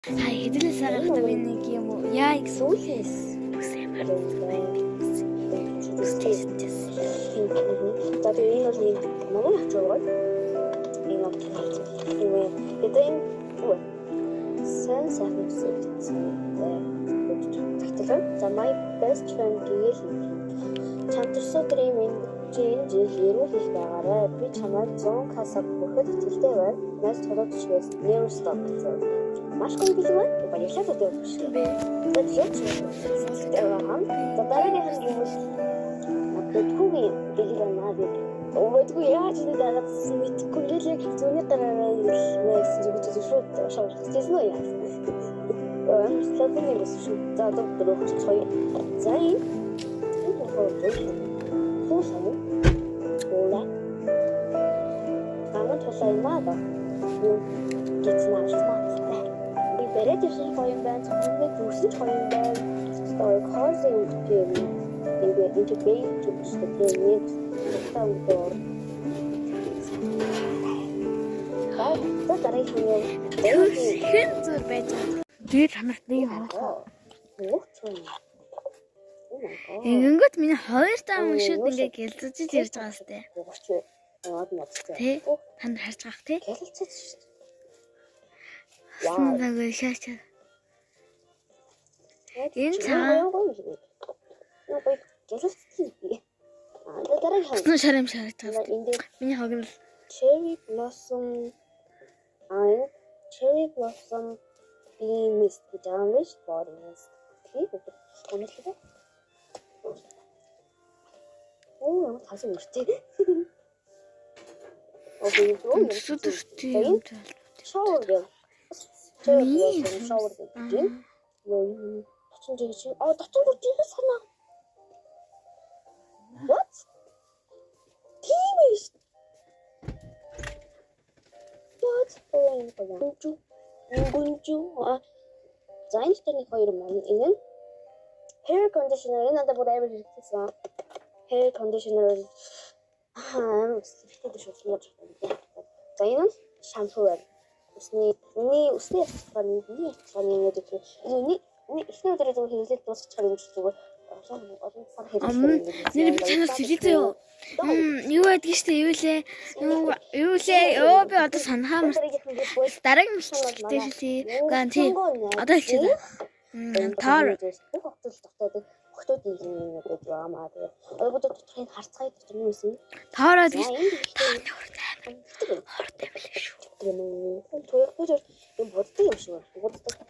Хэдүүлээс харахад би нэг юм уу? Яа Сүүлээс үсэмэр. за тэгээ энэ бол нэг номон ачаагаад энэ одоо энэ сэн сайхан за my best friend гээл чамтарсуу дрим энэ жил ерөөл их байгаарай. Би чамайг 100 касаг бүхэд итгэлтэй байна. Нас толгойд чигээс never stop гэсэн. Маш гоё билүү байна. Баярлалаа гэдэг юм шиг. Би Тэгээд за дараагийн юм бол надгүй гэлээ наад өөдгүй яаж энэ дараацсан мэдхгүй гэлээ зүүнээ дараараа гэсэн зүг зүг шууд шавхчихсан уу яа. Слотын нэрс шүү. За одоо дөрөв хоёр. За энэ хөөсөө Ола. Амт тусаймаа. Гэцэн авчихсан. Би бэрээд ирсэн хоёр байна. Цогцолтой зүсэж хоёр байна. Story course юм. Ингээд интегрейт хийхдээ нэг томдоор. За дараагийн юм. хэн зүр байж байгаа. Тэр хамарт нэг харах. Ингэнгүүт миний хоёр таа уншид ингээ гэлзэж ирж байгаа сте. Тэ? Танд харж байгаа тэ? Гэлцэж шүү. Яа. Нэг шаач. Энэ цаа. Нэг гэлцэж. Дараагийн Тэсний шарам шарж байгаа. энд Миний хогнол cherry blossom being mist damaged body mist. Үнэхээр ямар тасан өртөө. сүдэртэй юм тал. Shower гэх. Shower гэх. Юу тоцсон жиг. Тоцсон жиг санаа. What? Тийм ээ. What? Гүнжүү. За энэ төрний хоёр маань энэ нь hair conditioner надад бүр амар хэрэгцсэн. Hair conditioner сэтгэлд шууд. За энэ нь шампу байна. Усны яцхан гэдэг энэ ихний өдрөө зөв хийлээд дуусчих юм шиг зүгээр олон цаг хэрэгтэй. Нэр би чанаас хэлээ юу? Юу байдгийг штэ юу лээ? Ёо би одоо санахаа март. Дараагийн мэлчилтэй шүлээ. Гэн тий. Одоо хэлчихээ. Таар бүх хотод дотоод хотод юм гэдэг юм аа. Одоо бүгд тодорхой харцгаая гэж юм юусэн. таараад тааны хүртээ. Хортой билээ шүү. юм боддог юм шиг.